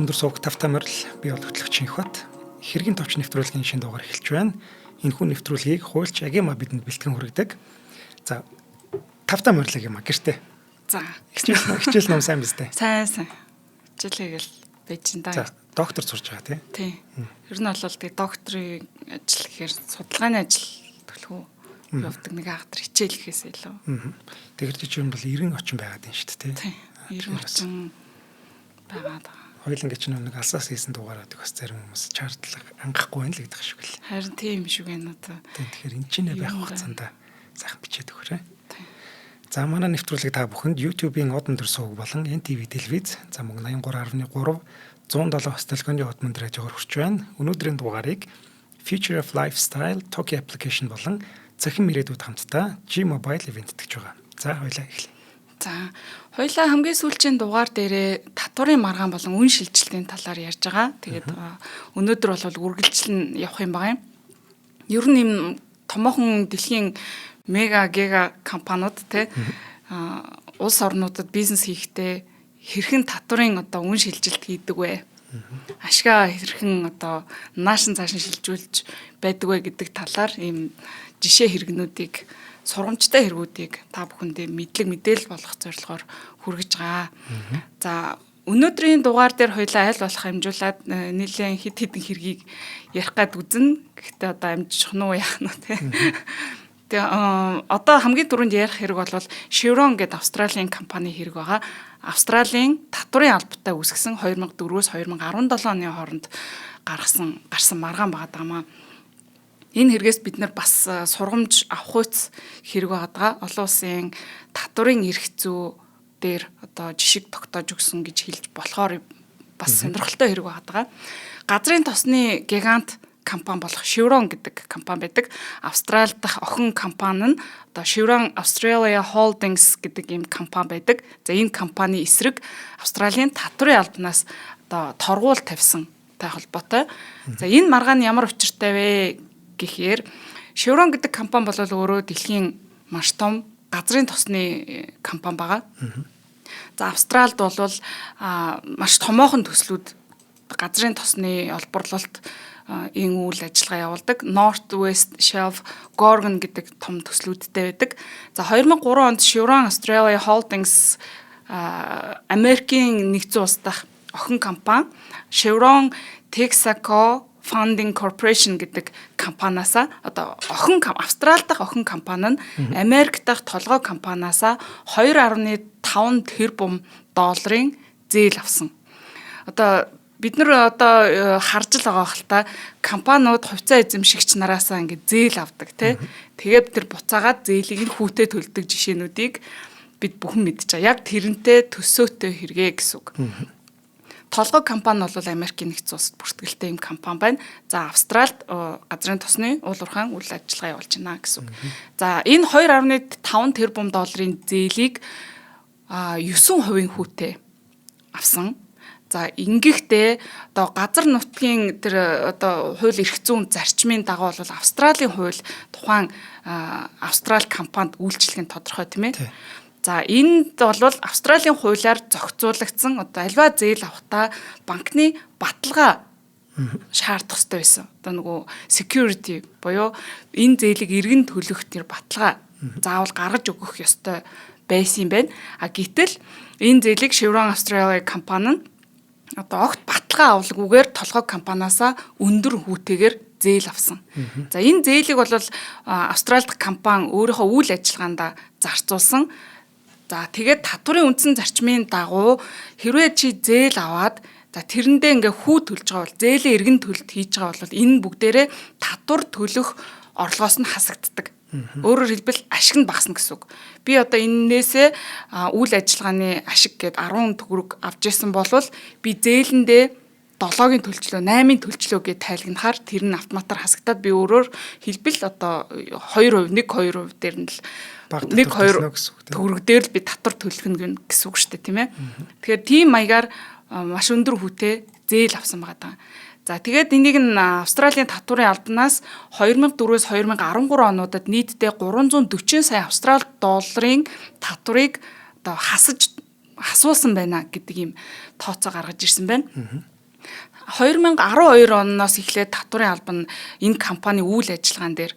Өндөр сувг тавтай морил би бол хөтлөгч Инхбат. Хэргийн товч нэвтрүүлгийн шинэ дугаар эхэлж байна. Энэхүү нэвтрүүлгийг хуульч Агима бидэнд бэлтгэн хүргэдэг. За тавтай морил Агима гэртээ. За хичээл ном сайн биз дээ. сайн. Хичээлээ л байж энэ. За доктор сурж байгаа тий. Ер нь бол тэгээ докторийн ажил гэхээр судалгааны ажил төлхөө явдаг нэг агтар хичээл гэхээс илүү. Тэгэхээр чи юм бол 90 очин байгаад байна шүү дээ, тий. 90 очин байгаад байгаа. Хоёуланг ч нэг алсаас хийсэн дугаараад бас зарим хүмүүс чартлаг ангахгүй байна л гэдэг шиг л. Харин тийм шүү гэнэ одоо. Тэгэхээр энэ ч нэ байх хугацаанд сайхан бичээд өгөөрэй. За манай нэвтрүүлэг та бүхэнд YouTube-ийн од өндөр сувг болон NTV телевиз за мөн 83.3 107 стилгоны од өндөр хажуугаар хүрч байна. Өнөөдрийн дугаарыг Future of Lifestyle Tokyo Application болон цахим ирээдүйд хамтдаа G-Mobile event гэж байгаа. За хоёлаа эхлэе. За хоёлаа хамгийн сүүлчийн дугаар дээрээ татварын маргаан болон үн шилжилтийн талаар ярьж байгаа. Тэгээд өнөөдөр бол үргэлжлэн явах юм байгаа юм. Ер нь юм томоохон дэлхийн мега гига компаниуд те улс орнуудад бизнес хийхдээ хэрхэн татварын одоо үн шилжилт хийдэг вэ? Ашгаа хэрхэн одоо наашин цаашин шилжүүлж байдаг вэ гэдэг талаар ийм жишээ хэрэгнүүдийг сургамжтай хэрэгүүдийг та бүхэндээ мэдээлэл болгох зорилгоор хүргэж байгаа. За өнөөдрийн дугаар дээр хоёлаа аль болох амжуулаад нэлээд хэд хэдэн хэргийг ярих гад үзнэ. Гэхдээ одоо амжих нь уу яах нь те. Тэгээ одоо хамгийн түрүүнд ярих хэрэг бол Chevron гэдэг Австралийн компани хэрэг байгаа. Австралийн татварын албатай үүсгэсэн 2004-өөс 2017 оны хооронд гарсан маргаан байгаа. Энэ хэрэгээс бид нар бас сургамж авах үс хэрэг байгаа. Олон улсын татварын эрх зүй дээр одоо жишг тогтоож өгсөн гэж хэлж болохоор бас сонирхолтой хэрэг байгаа. Газрын тосны гигант компани болох Chevron гэдэг компани байдаг. Австрали дахь охин компани нь одоо Chevron Australia Holdings гэдэг ийм компани байдаг. За энэ компани эсрэг Австралийн татварын албанаас одоо торгуул тавьсантай холбоотой. За энэ маргаан ямар учиртай вэ гэхээр Chevron гэдэг компани бол өөрөө дэлхийн маш том газрын тосны компани байгаа. За Австралид бол маш томоохон төслүүд газрын тосны олборлолт энэ үйл ажиллагаа явуулдаг. North West Shelf Gorgon гэдэг том төслүүдтэй байдаг. За 2003 онд Chevron Australia Holdings Америкийн нэгдсэн улс дахь охин компани Chevron Texaco Funding Corporation гэдэг компаниасаа одоо Австрали дахь охин компани нь Америк дахь толгой компаниасаа 2.5 тэрбум долларын зээл авсан. Одоо бид нар одоо харж л байгаа хэл та компаниуд хувьцаа эзэмшигч нараасаа ингээд зээл авдаг тий. Тэгээд бид нар буцаагаад зээлийг нь хүүтэй төлдөг жишээнүүдийг бид бүхэн мэдж байгаа. Яг тэрнтэй төсөөтэй хэрэгэ гэсэн үг. Толгой компани бол Америкийн нэгдсэн улсад бүртгэлтэй юм компани байна. За Австралид газрын тосны уул уурхайн үйл ажиллагаа явуулж байна гэсэн үг. За энэ 2.5 тэрбум долларын зээлийг 9% хүүтэй авсан. За ингэхдээ одоо газар нутгийн тэр одоо хууль эрх зүйн зарчмын дагуу бол Австралийн хууль тухайн Австрали компанид үйлчлэх нь тодорхой тийм ээ. За энд бол Австралийн хуулиар зохицуулагдсан одоо альва зээл авахта банкны баталгаа шаардах ёстой байсан. Одоо нөгөө security буюу энэ зээлийг эргэн төлөх тэр баталгаа заавал гаргаж өгөх ёстой байсан юм байна. Гэтэл энэ зээлийг Chevron Australia компани нь одоо огт баталгаа авалгүйгээр толгой компаниасаа өндөр хүүтэйгээр зээл авсан. За энэ зээлийг бол Австрали дахь компани өөрийнхөө үйл ажиллагаанд зарцуулсан. За тэгээд татварын үндсэн зарчмын дагуу хэрвээ чи зээл аваад за тэрэндээ ингээ хүү төлж байгаа бол зээлийн эргэн төлөлт хийж байгаа бол энэ бүгдээрээ татвар төлөх орлогоос нь хасагддаг. Өөрөөр хэлбэл ашиг нь багасна гэсэн үг. Би одоо энээсээ үйл ажиллагааны ашиг гээд 10 төгрөг авч ирсэн болвол би зээлэндээ 7-гийн төлчлөө 8-ийн төлчлөө гэж тайлгнахаар тэр нь автоматар хасагдаад би өөрөөр хэлбэл одоо 2%, 1-2% дээр нь л 1-2 төгрөг дээр л би татвар төлөх нь гэсэн үг шүү дээ тийм ээ. Тэгэхээр тийм маягаар маш өндөр хүүтэй зээл авсан байгаа. За тэгээд энийг нь Австралийн татварын албанаас 2004-өөс 2013 онуудад нийтдээ 340 сая Австрали долларын татварыг одоо хасуулсан байна гэдэг ийм тооцоо гаргаж ирсэн байна. 2012 оноос эхлээд татварын албан энэ компани үйл ажиллагаан дээр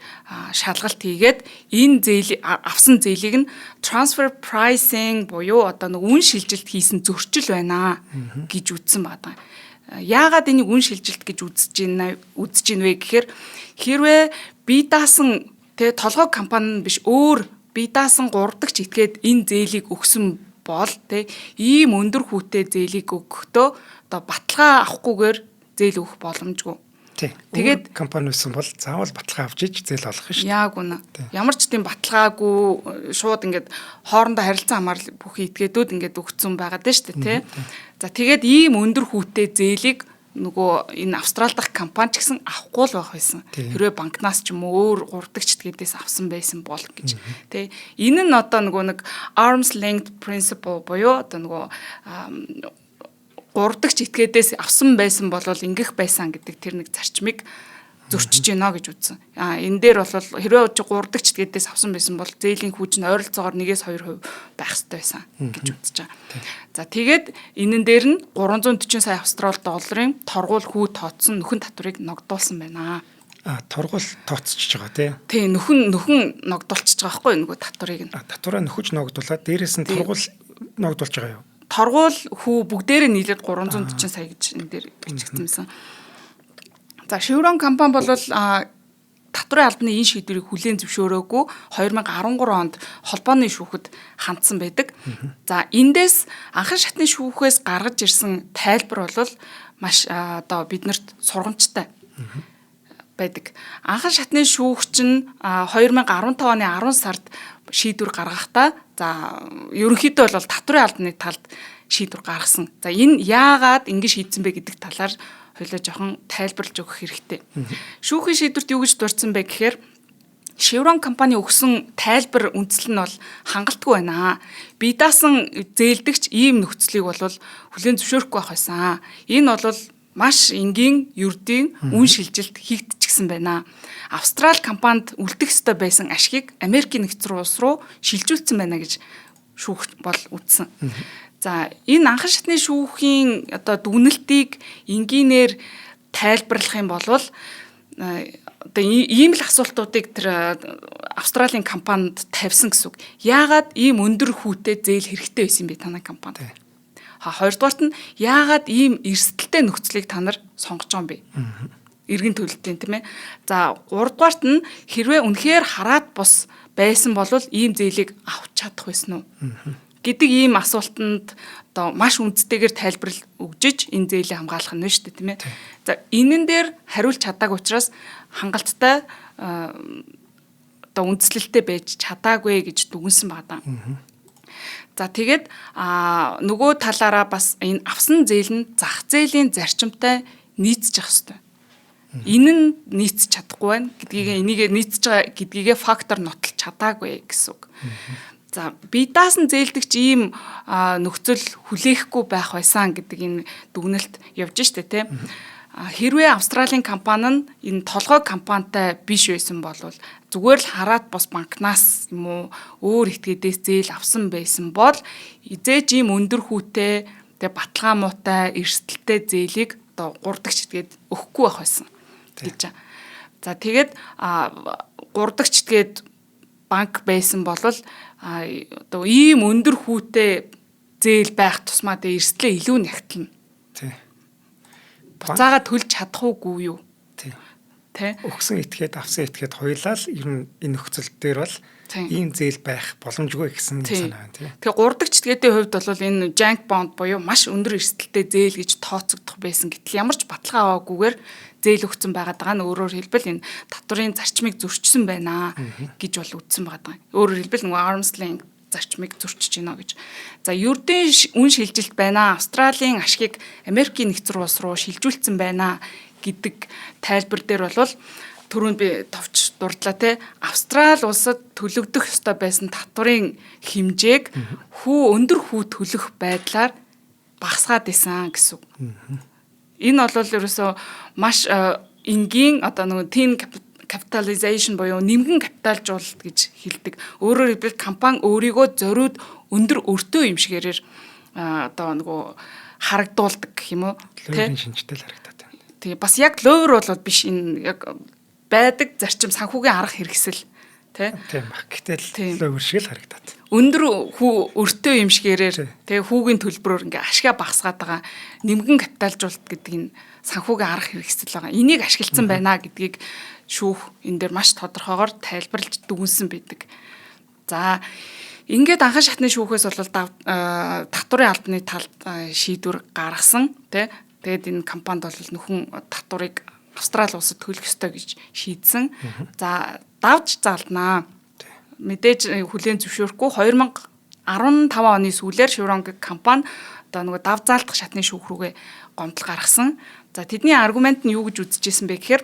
шалгалт хийгээд энэ зээл авсан зээлийг нь transfer pricing буюу одоо нэг үн шилжилт хийсэн зөрчил байна гэж үзсэн байна. Яагаад энийг үн шилжилт гэж үзэж байна вэ гэхээр хэрвээ бие даасан толгой компани биш өөр бие даасан 3 дахь этгээд энэ зээлийг өгсөн бол ийм өндөр хүүтэй зээлийг өгөхдөө одоо баталгаа авахгүйгээр зээл өгөх боломжгүй. Тэгээд компани байсан бол заавал баталгаа авч иж зээл олох шүү дээ. Яг үнэ. Ямар ч тийм баталгаагүй шууд ингээд хоорондоо харилцан хамаарал бүх этгээдүүд ингээд өгцөн байгаад байна шүү дээ, тий. За тэгээд ийм өндөр хүүтэй зээлийг нөгөө энэ Австрали дахь компани ч гэсэн авахгүй л байх байсан. Хэрвээ банкнаас ч юм уу өөр 3 дахь этгээдээс авсан байсан бол гэж. Тэ энэ нь одоо нөгөө нэг arm's length principle буюу одоо нөгөө 3 дахь этгээдээс авсан байсан бол ингэх байсан гэдэг тэр нэг зарчмыг зөрчиж гинэ гэж үзсэн. Энэ дээр бол хэрвээ 3 дахь этгээдээс авсан байсан бол зээлийн хүүч нь ойролцоогоор 1-2% байх ёстой байсан гэж үзэж байгаа. За тэгээд энэн дээр нь 340 сая австрали долларын торгуул хүү тооцсон нөхөн татварыг ногдуулсан байна. Торгуул тооцчихж байгаа тий. Нөхөн ногдуулчихж байгаа байхгүй нөгөө татварыг нь. Татвараа нөхөж ногдуулаад дээрээс нь торгуул ногдуулж байгаа юу? Торгуул хүү бүгдээрээ нийлээд 340 сая гэж энэ дээр бичигдсэн. За Chevron компани бол татварын албаны энэ шийдвэрийг хүлээн зөвшөөрөөгүй 2013 онд холбооны шүүхэд хандсан байдаг. За эндээс анхан шатны шүүхээс гаргаж ирсэн тайлбар бол маш одоо биднэрт сургамжтай байдаг. Анхан шатны шүүгч нь 2015 оны 10 сард шийдвэр гаргахдаа за ерөнхийдөө бол татварын албаны талд шийдвэр гаргасан. За энэ яагаад ингэж шийдсэн бэ гэдэг талаар хоёлоо жоохон тайлбарлаж өгөх хэрэгтэй. Шүүхийн шийдвэрт юу гэж дурдсан бэ гэхээр Chevron компани өгсөн тайлбар үндэслэл нь бол хангалтгүй байна. Бие даасан зээлдэгч ийм нөхцөлийг бол хүлээн зөвшөөрөхгүй байх байсан. Энэ бол маш энгийн ердийн үн шилжилт хийгдчихсэн байна. Австрали компанид үлдэх ёстой байсан ашгийг Америкийн нэгдсэн улс руу шилжүүлсэн байна гэж шүүх бол үздсэн. За энэ анхан шатны шүүхийн одоо дүгнэлтийг энгийнээр тайлбарлах юм бол одоо ийм л асуултуудыг тэр Австралийн компанид тавьсан гэсэн үг. Яагаад ийм өндөр хүүтэй зээл хэрэгтэй байсан бэ танай компанид? Хоёрдугаарт нь яагаад ийм эрсдэлтэй нөхцөлийг та нар сонгож байгаа юм бэ? Иргэн төлөлтийн тийм ээ. За гуравдугаарт нь хэрвээ үнэхээр хараат бус байсан бол ийм зээлийг авч чадах байсан уу? Гэдэг ийм асуултанд одоо маш үндтэйгээр тайлбар өгжиж энэ зээлийг хамгаалах нь шүү дээ тийм ээ. За энэн дээр хариулж чадаагүй учраас хангалттай одоо үндслэлтэй байж чадаагүй гэж дүгнсэн байна. За тэгээд нөгөө талаараа бас энэ авсан зээл нь зах зээлийн зарчимтай нийцэж явах хэрэгтэй. Энэ нь нийцэж чадахгүй байна гэдгийг энийг нийцэж байгаа гэдгийг фактор нотолж чадаагүй гэсэн үг. За бие даасан зээлдэгч ийм нөхцөл хүлээхгүй байх байсан гэдэг энэ дүгнэлт явж штэ тийм. Хэрвээ Австралийн компани нь энэ толгой компанитай биш байсан бол зүгээр л хараат бос банкнаас юм уу өөр этгээдээс зээл авсан байсан бол эзэж ийм өндөр хүүтэй тэгээ баталгаа муутай эрсдэлтэй зээлийг одоо 3 дахь этгээд өгөхгүй байх байсан гэж. За тэгээд 3 дахь этгээд банк байсан бол одоо ийм өндөр хүүтэй зээл байх тусмаа тэгээ эрсдлээ илүү нягтлна. Тий. Буцаага төлж чадах уугүй юу? Тэ. Өгсөн этгээд авсан этгээд хоёулаа л ер нь энэ нөхцөл дээр бол ийм зээл байх боломжгүй гэсэн санаа байна тий. Тэгээ 3 дахь этгээдийн хувьд бол энэ junk bond буюу маш өндөр эрсдэлтэй зээл гэж тооцогдох байсан гэтэл ямар ч баталгаа аваагүйгээр зээл өгсөн байгаад байгаа нь өөрөөр хэлбэл энэ татварын зарчмыг зөрчсөн байна гэж бол үзсэн байгаа. Өөрөөр хэлбэл нөгөө arm's length зарчмыг зөрчиж гинэ гэж. За ердийн үн шилжилт байна. Австралийн ашгийг Америкийн нэгдсэн улс руу шилжүүлсэн байна гэдэг тайлбар дээр бол түрүүнд би товч дурдлаа те. Австрали улсад төлөгдөх ёстой байсан татварын хэмжээг өндөр хүү төлөх байдлаар багасгаад исэн гэсэн үг. Энэ бол ерөөсөө маш энгийн одоо нөгөө tin capitalization буюу нэмгэн капиталжуулалт гэж хэлдэг. Өөрөөр хэлбэл компани өөрийгөө зориуд өндөр өртөө юм шигээрээр одоо нөгөө харагдуулдаг гэх юм уу? Лойрын шинжтэй л харагдаад. тий бас яг ловер болоод биш энэ яг байдаг зарчим санхүүгийн арга хэрэгсэл тий. Тийм баг. Гэтэл ловер шиг л харагдаад. Өндөр өртөө юм шигээрээр тий хүүгийн төлбөрөөр ингээ ашгаа багасгаад байгаа нэмгэн капиталжуулалт гэдэг энэ санхүүгийн арга хэрэгсэл байгаа. Энийг ашигласан байна гэдгийг шүүх энэ дээр маш тодорхойгоор тайлбарлаж дүгнсэн байдаг. За ингээд анхан шатны шүүхээс бол татварын албаны талд шийдвэр гаргасан тий. Тэгээд энэ компанид бол нөхөн татварыг Австрали улсад төлөх ёстой гэж шийдсэн. За давж залнаа. Мэдээж хүлээн зөвшөөрөхгүй 2015 оны сүүлээр Chevron компани одоо нөгөө дав заалтах шатны шүүх рүүгээ гомдол гаргасан. За тэдний аргумент нь юу гэж үзэжсэн бэ гэхээр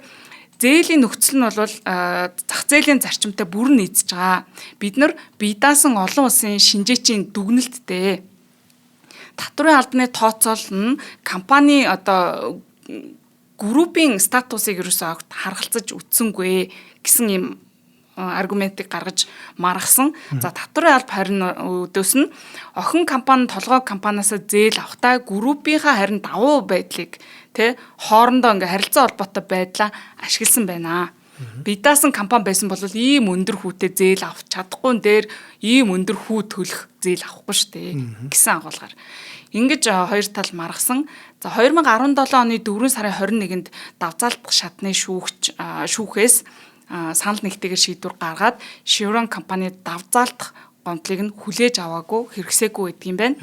зээлийн нөхцөл нь бол зах зээлийн зарчимтай бүрэн нийцэж байгаа. Бид нар бие даасан олон улсын шинжээчийн дүгнэлттэй татварын албаны тооцоол нь компани одоо группийн статусыг ерөөсөө харгалзаж үтсэнгүй гэсэн юм аргументыг гаргаж маргасан. За татварын алба харин өдөөс нь охин компани толгой компаниас зээл авахтаа группийнхаа харин давуу байдлыг тэ хоорондоо ингээ харилцаа холбоотой байдлаа ашигласан байна. Бие даасан компани байсан бол ийм өндөр хүүтэй зээл авах чадахгүй дээр ийм өндөр хүү төлөх зээл авахгүй штэ гэсэн агуулгаар. Ингэж хоёр тал маргасан. За 2017 оны 4 сарын 21-нд давзаалтах шатны шүүхээс санал нэгтэйгээр шийдвэр гаргаад Chevron компани давзаалтах гомдлыг нь хүлээж аваагүй хэрэгсээгүй байдгийн байна.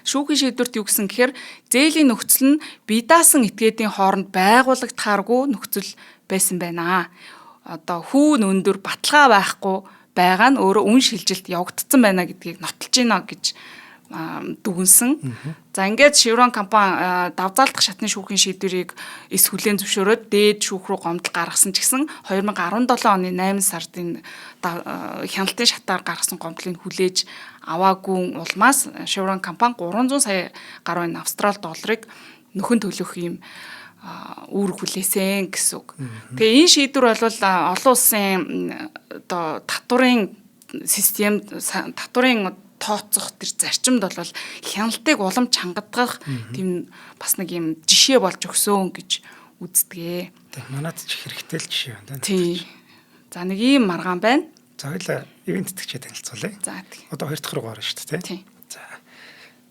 Шүүхийн шийдвэрт юу гэсэн гэхээр зээлийн нөхцөл нь бие даасан этгээдийн хооронд байгуулагдахааргүй нөхцөл байсан байна. Одоо хүүн өндөр баталгаа байхгүй байгаа нь өөрөө үн шилжилт явагдсан байна гэдгийг нотолж байна гэж дүгнсэн. За ингээд Chevron компани давзаалтах шатны шүүхийн шийдвэрийг эс хүлээн зөвшөөрөөд дээд шүүх рүү гомдол гаргасан ч гэсэн 2017 оны 8 сард энэ хяналтын шатаар гаргасан гомдлыг хүлээж аваагүй улмаас Chevron компани 300 сая гаруй Австрали долларыг нөхөн төлөх юм үүрэг хүлээсэн гэсэн үг. Тэгээ энэ шийдвэр бол олон улсын одоо татварын систем татварын тооцох тэр зарчимд бол хяналтыг уламж хангадгах тийм бас нэг юм жишээ болж өгсөн гэж үздэг. Манайд ч хэрэгтэй л жишээ байна. Тий. За нэг ийм маргаан байна. За хоёлаа ивент тэтгэгчээ танилцуулъя. За. Одоо 2 дахь дугаар шүү дээ, тий.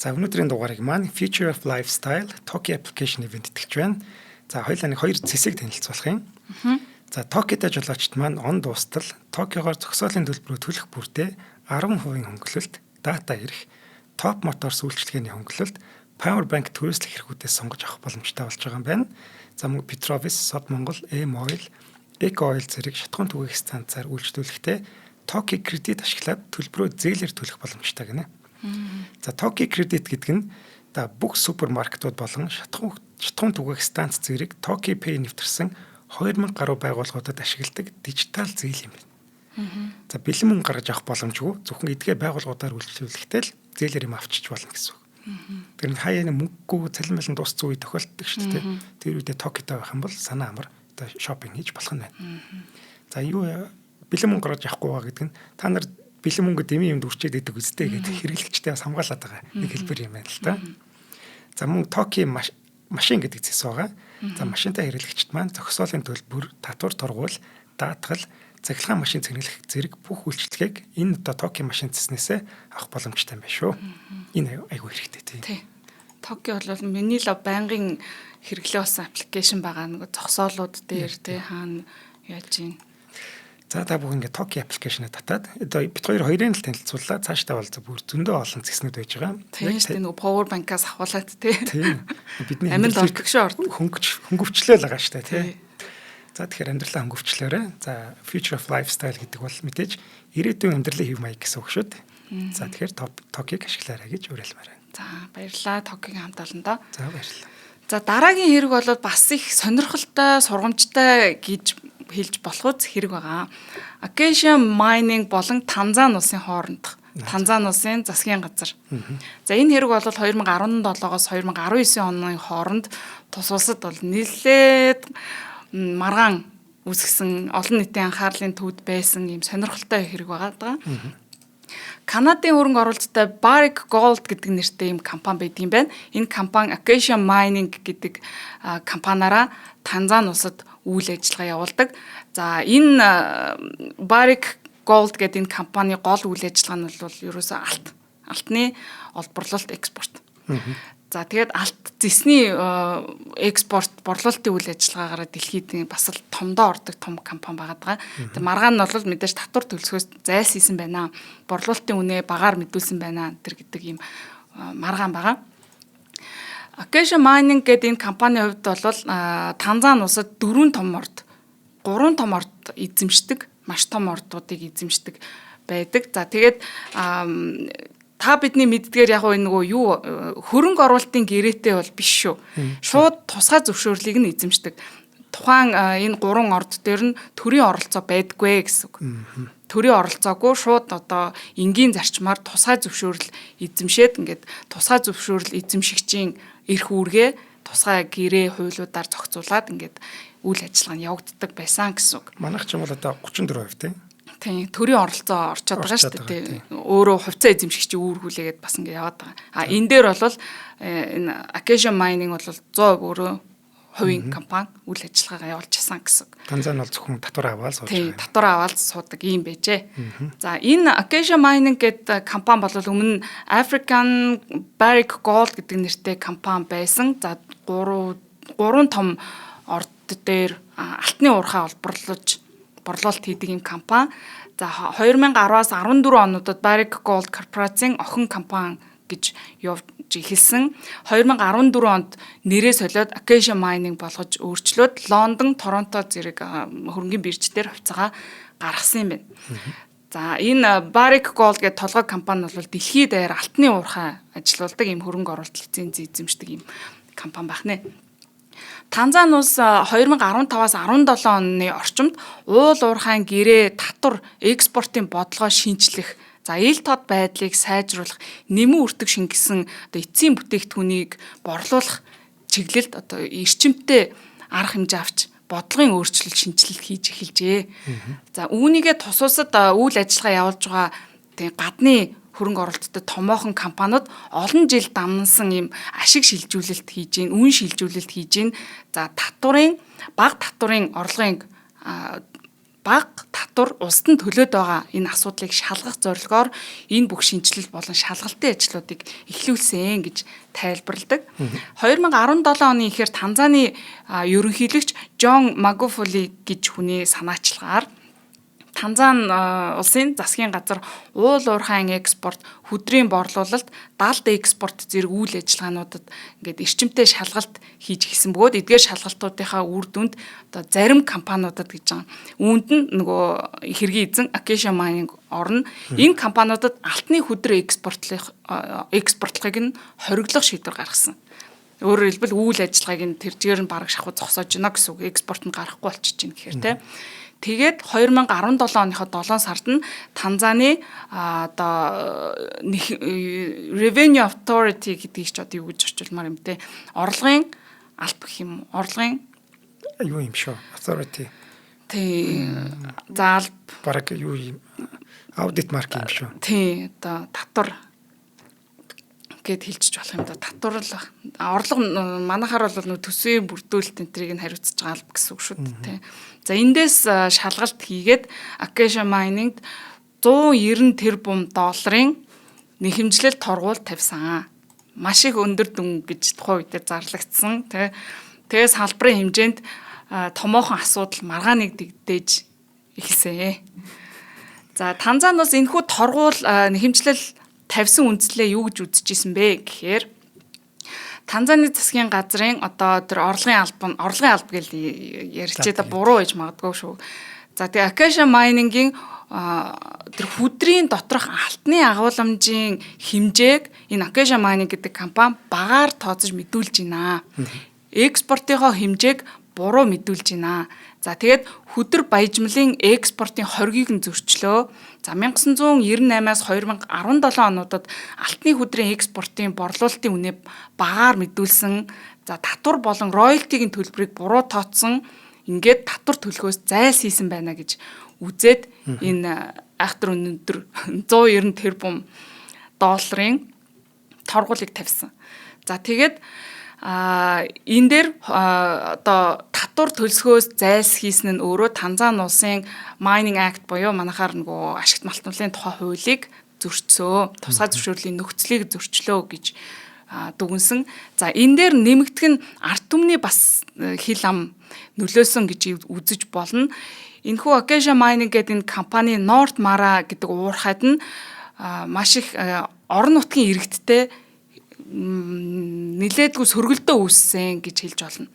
За өнөөдрийн дугаарыг маань Future of Lifestyle Toki application ивент тэтгэж байна. За хоёлаа нэг 2 зэсийг танилцуулах юм. За Toki-тай жолоочт маань он дуустал Tokyo-гоор зогсоолын төлбөрөөр төлөх бүртээ 10% хөнгөлөлт, дата ирэх, топ мотор сүүлчилгээний хөнгөлөлт, power bank төрөөслөх хэрэгүүдээс сонгож авах боломжтой болж байгаа юм байна. За мөн Petrovis, Sod Монгол, M-Oil, Eco Oil зэрэг шатхуун түгээх станцаар үйлчлүүлэхдээ Toki кредит ашиглаад төлбөрөө зээлээр төлөх боломжтой гэнэ. За Toki кредит гэдэг нь бүх супермаркетууд болон шатхуун түгээх станц зэрэг Toki Pay нэвтэрсэн 2000 гаруй байгууллагуудад ашигладаг дижитал зээл юм байна. За бэлэн мөнгө гаргаж авах боломжгүй зөвхөн эдгээр байгууллагуудаар үйлчлүүлэхдээ л зээлээр юм авчиж болно гэсэн үг. Тэр нь хаяаны мөнгөгүй цалин тус зүй тохиолддог шүү дээ. Тэр үедээ Toki-тай байх юм бол санаа амар одоо шопинг хийж болох нь байна. За юу бэлэн мөнгө гаргаж авахгүй байгаа гэдэг нь та нар бэлэн мөнгө дэмий юмд үрчээд идэг үстэй гэдэг хэрэглэгчтэй хамгаалаад байгаа нэг хэлбэр юм байна л да. За мөн Toki машин гэдэг зэс байгаа. За машинтай хэрэглэгчд маань зогсоолын төлбөр, татвар торгуул, даатгал, цахилгаан машин цэнгэлэх зэрэг бүх үйлчлэгийг энэ одоо Toki машин зэснээсээ авах боломжтой юм байна шүү. Энэ айгүй хэрэгтэй тий. Toki бол миний л байнгын хэрэглээ болсон аппликейшн байгаа нэг зогсоолууд дээр тий хаана яаж юм. За та бүх ингээд Toki аппликейшнээ татаад одоо бид хоёрын л танилцууллаа. Цаашдаа бол бүр зөндөө олон зэснүүд байж байгаа. Тийм шүү дээ нөгөө power bank-аас авахулаад тий. Бидний аминд ордог шүү хөнгөвчлөө л байгаа шүү дээ тий. За тэгэхээр амьдралаа хөнгөвчлөөрэй. За Future of Lifestyle гэдэг бол мэдээж ирээдүйн амьдралын хэв маяг гэсэн үг шүү дээ. За тэгэхээр Toki-г ашиглаарай гэж уриалмаар байна. За баярлалаа Toki-г хамт олондоо. За баярлалаа. За дараагийн хэрэг бол бас их сонирхолтой, сургамжтай гэж хэлж болох хэрэг байгаа. Acacia Mining болон Танзан улсын хоорондох Танзан улсын засгийн газар. За энэ хэрэг бол 2017-оос 2019 оны хооронд тус улсад бол нэлээд маргаан үүсгэсэн олон нийтийн анхаарлын төвд байсан юм сонирхолтой хэрэг байгаа даа. Канадын хөрөнгө оруулалттай Barrick Gold гэдэг нэртэй ийм компани байдаг юм байна. Энэ компани Acacia Mining гэдэг компаниараа Танзани улсад үйл ажиллагаа явуулдаг. За энэ Barrick Gold гэдэг энэ компани гол үйл ажиллагаа нь бол ерөөсөө алтны олборлолт экспорт. За тэгээд алт зэсний экспорт борлуулалтын үйл ажиллагаагаар дэлхийд бас л томдоо ордог том компани байгаа. Тэгээд маргаан нь бол мэдээж татвар төлсгөөс зайлсхийсэн байна. Борлуулалтын үнэ багаар мэдүүлсэн байна тэр гэдэг ийм маргаан байгаа. Acacia Mining гэдэг энэ компанийн хувьд бол Танзани улсад 4 том орд, 3 том орд эзэмшдэг, маш том ордуудыг эзэмшдэг байдаг. За тэгээд та бидний мэддгээр яг энэ нөгөө юу хөрөнгө оруулалтын гэрээтэй бол биш шүү. Шууд тусгай зөвшөөрлийг нь эзэмшдэг. Тухайн энэ 3 орд дээр нь төрийн оролцоо байдаггүй гэсэн үг. Төрийн оролцоогүй шууд одоо энгийн зарчмаар тусгай зөвшөөрөл эзэмшээд ингээд тусгай зөвшөөрөл эзэмшигчийн эрх үүргээ тусгай гэрээ хуулиудаар зохицуулаад ингээд үйл ажиллагаа нь явагддаг байсан гэсэн үг. Манайх ч юм бол одоо 34% тийм. Тийм, төрийн оролцоо орчод байгаа шүү дээ. Өөрөө хувьцаа эзэмшигчийн үүргүүлээгээд бас ингэ яваад байгаа. Энэ дээр бол энэ Acacia Mining бол 100% өөрөө хувийн компани үйл ажиллагаагаа явуулж исэн гэсэн. Танзани бол зөвхөн татвар аваад суудаг. Тийм, татвар аваад суудаг юм байжээ. За энэ Acacia Mining гэдэг компани бол өмнө African Barrick Gold гэдэг нэртэй компани байсан. За 3 том орд дээр алтны уурхай борлуулалт хийдэг юм компани. За 2010-аас 14 онуудад Barrick Gold корпорацийн охин компани гэж явж эхэлсэн. 2014 онд нэрээ солиод Acacia Mining болгож өөрчлөөд Лондон, Торонто зэрэг хөрөнгөний бирждээр хувьцаагаа гаргасан юм байна. За энэ Barrick Gold гэдэг толгой компани бол дэлхийд даяар алтны уурхай ажилуулдаг ийм хөрөнгө оруулалт лиценз эзэмшдэг ийм компани байна. Танзани улс 2015-аас 17 оны орчимд уул уурхайн гэрээ татвар экспортын бодлогоо шинжлэх, за ил тод байдлыг сайжруулах, нэмэн үртэг шингэсэн одоо эцсийн бүтээгдэхүүнийг борлуулах чиглэлд одоо эрчимтэй арга хэмжээ авч бодлогын өөрчлөлт шинжилэлт хийж эхэлжээ. За үүнийгээ тусуулсад үйл ажиллагаа явуулж байгаа тийм гадны хөрөнгө оруулалттай томоохон компаниуд олон жил дамнсан юм ашиг шилжүүлэлт хийж гин, үн шилжүүлэлт хийж гин. За бага татварын орлогын бага татвар улсад нь төлөөд байгаа энэ асуудлыг шалгах зорилгоор энэ бүх шинжилэл болон шалгалтын ажлуудыг эхлүүлсэн гэж тайлбарладаг. 2017 оны ихэр Танзаны ерөнхийлөгч Жон Магуфули гэж хүний санаачлагаар Танзани улсын засгийн газар уул уурхайн экспорт, хөдрийн борлуулалт, далд экспорт зэрэг үйл ажиллагаануудад ингээд эрчимтэй шалгалт хийж гисэн бөгөөд эдгээр шалгалтуудынхаа үр дүнд одоо зарим компаниудад гэж байгаа. Үүнд нь нөгөө хэргийн эзэн Acacia Mining орно. Энэ компаниудад алтны хөдөр экспортлохыг нь хориглох шийдвэр гаргасан. Өөрөөр хэлбэл үйл ажиллагааг нь тэр жигээр нь бараг шахуу зогсоож байна гэсэн үг. Экспорт нь гарахгүй болчихж байна гэхээр тийм. Тэгээд 2017 оныхоо 7 сард нь Танзаны одоо Revenue Authority гэдгийг ч одоо юу гэж орчуулмаар юм те. Орлогын алба гэх юм. Орлогын юу юм шүү? Authority. Тий. За алба бараг юу юм? Аудит марк юм шүү. Тий. Одоо татвар гэд хэлчих болох юм да. Татвар л орлого манайхаар бол төсвийн бүрдүүлэлт энтрийг нь хариуцж байгаа алба гэсэн үг шүү дээ. За эндээс шалгалт хийгээд Acacia Mining-д 190 тэрбум долларын нэхэмжлэл торгуул тавьсан. Маш их өндөр дүн гэж тухайн үедээ зарлагдсан. Тэгээс салбарын хэмжээнд томоохон асуудал маргааныг дэгдээж эхэлсэн. За Танзани бас энэхүү торгуул нэхэмжлэл тавьсан үндслээ юу гэж үзэж исэн бэ гэхээр Танзаны засгийн газрын одоо тэр орлогын алба гэж ярьчээ да буруу гэж магадгүй шүү. За тэгээ Acacia Mining-ийн тэр хөдрийн доторх алтны агуулмжийн хэмжээг энэ Acacia Mining гэдэг компани багаар тооцож мэдүүлж байна. Экспортынхоо хэмжээг буруу мэдүүлж байна. За тэгээд хөдөр баяжмлын экспортын хоргийг нь зөрчлөө. За 1998-аас 2017 онуудад алтны хөдрийн экспортын борлуулалтын үнэ багаар мэдүүлсэн. За татвар болон роялтигийн төлбөрийг буруу тооцсон. Ингээд татвар төлөхөөс зайлсхийсэн байна гэж үзээд энэ айхтар өнөдөр 190 тэрбум долларын торгуулийг тавьсан. За тэгээд энэ дээр одоо татвар төлсгөөс зайлсхийсэн нь өөрөө Танзани улсын Mining Act буюу манайхаар нөгөө ашигт малтуулын тухай хуулийг зөрчсөө, тусгай зөвшөөрлийн нөхцөлийг зөрчлөө гэж дүгнсэн. За энэ дээр нэмэгдэх нь ард түмний бас хил ам нөлөөсөн гэж үзэж болно. Энэхүү Acacia Mining гэдэг энэ компани North Mara гэдэг уурхайд нь маш их орон нутгийн иргэдтэй нэлээдгүй сөргөлдөө үүссэн гэж хэлж болно.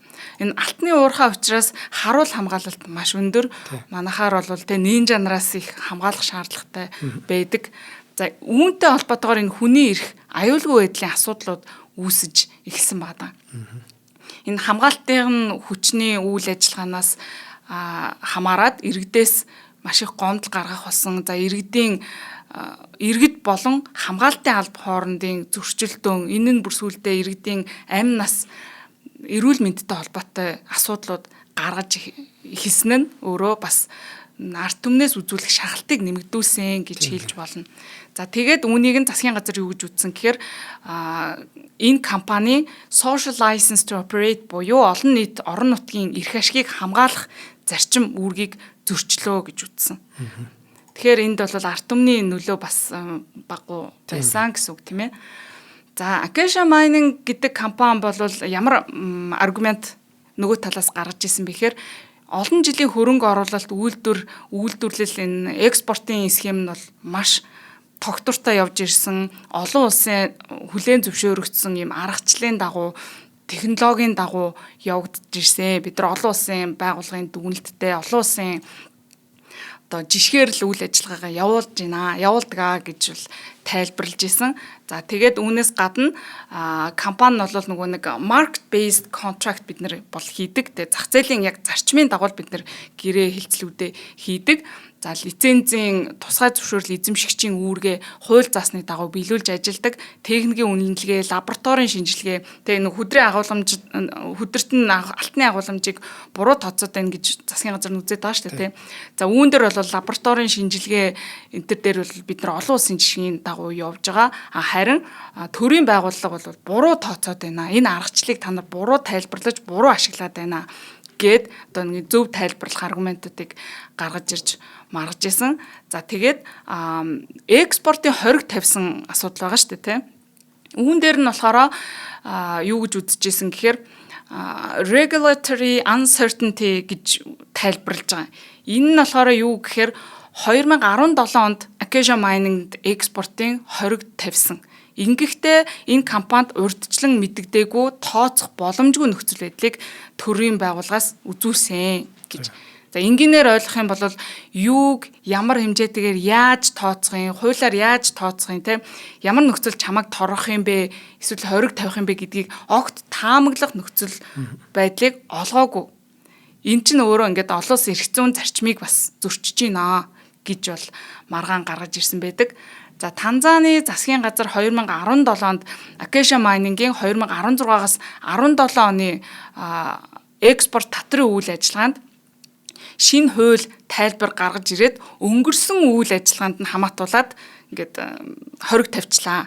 Энэ алтны уурхай учраас харуул хамгаалалт маш өндөр. Манайхаар бол нин жанраас их хамгаалах шаардлагатай байдаг. За үүнтэй холбоотойгоор энэ хүний эрх аюулгүй байдлын асуудлууд үүсэж эхэлсэн байна. Энэ хамгаалтын хүчний үйл ажиллагаанаас хамаарад иргэдээс маш их гомдол гаргах болсон. За иргэд болон хамгаалтын алба хоорондын зөрчилдөөн энэ нь бүр сүүлдээ иргэдийн амь нас эрүүл мэндтэй холбоотой асуудлууд гаргаж эхэлсэн нь өөрөө бас ард түмнээс үзүүлэх шахалтыг нэмэгдүүлсэн гэж хэлж болно. За тэгээд үүнийг нь засгийн газар юу гэж үзсэн гэхээр энэ компани social license to operate буюу олон нийт орон нутгийн эрх ашгийг хамгаалах зарчим үүргийг зөрчлөө гэж үзсэн. Тэгэхээр энд бол ард түмний нөлөө бас багуу байсан гэсэн үг тийм ээ. За Acacia Mining гэдэг компани бол ямар аргумент нөгөө талаас гаргаж ирсэн бэхээр олон жилийн хөрөнгө оруулалт үйлдвэрлэл энэ экспортын схем нь бол маш тогтвортой явж ирсэн. Олон улсын хүлээн зөвшөөрөгдсөн юм аргачлалын дагуу технологийн дагуу явагдаж ирсэн. Бид нар олон улсын байгууллагын дүгнэлттэй олон улсын одоо жишгээр л үйл ажиллагаагаа явуулдаг гэж бол тайлбарлаж исэн. За тэгээд үүнээс гадна компани нь бол нөгөө нэг market based contract бид нар бол хийдэг. Тэгээд зах зээлийн яг зарчмын дагуу бид нар гэрээ хэлцлүүдээ хийдэг. За лицензийн тусгай зөвшөөрөл эзэмшигчийн үүргээ хууль заасны дагуу биелүүлж ажилладаг. Техникийн үнэлгээ, лабораторийн шинжилгээ, тэгээ нэг хөдрийн агуулмж хөдөрт нь алтны агуулмжийг буруу тооцоод байна гэж засгийн газар үзээд байгаа шүү дээ, тийм. За үүн дээр бол лабораторийн шинжилгээ энэ төр дээр бол бид нар олон улсын жишгийн дагуу явж байгаа. Харин төрийн байгууллага бол буруу тооцоод байна. Энэ аргачлалыг та нар буруу тайлбарлаж, буруу ашиглаад байна гэд одоо нэг зөв тайлбарлах аргументуудыг гаргаж ирж маргаж исэн. За тэгээд экспортын хориг тавьсан асуудал байгаа шүү дээ, тийм. Үүн дээр нь болохоор юу гэж үзэж исэн гэхээр regulatory uncertainty гэж тайлбарлаж байгаа. Энэ нь болохоор юу гэхээр 2017 онд Acacia Mining экспортын хориг тавьсан. Ингэхдээ энэ компанид урьдчилан мэдэгдээгүй тооцох боломжгүй нөхцөл байдлыг төрийн байгууллагаас үзүүлсэн гэж. За энгийнээр ойлгох юм бол юуг ямар хэмжээтэйгээр яаж тооцохын, хуулиар яаж тооцохын, тийм ямар нөхцөл чамайг торгох юм бэ, эсвэл хориг тавих юм бэ гэдгийг огт таамаглах нөхцөл байдлыг олгоогүй. Эн чинь өөрөө ингээд олон улсын эрх зүйн зарчмыг бас зөрчиж байна гэж бол маргаан гаргаж ирсэн байдаг. За Танзаны засгийн газар 2017 онд Acacia Mining-ийн 2016-аас 17 оны экспорт татрын үйл ажиллагаанд шинэ хууль тайлбар гаргаж ирээд өнгөрсөн үйл ажиллагаанд нь хамаатуулаад ингээд хориг тавьчлаа.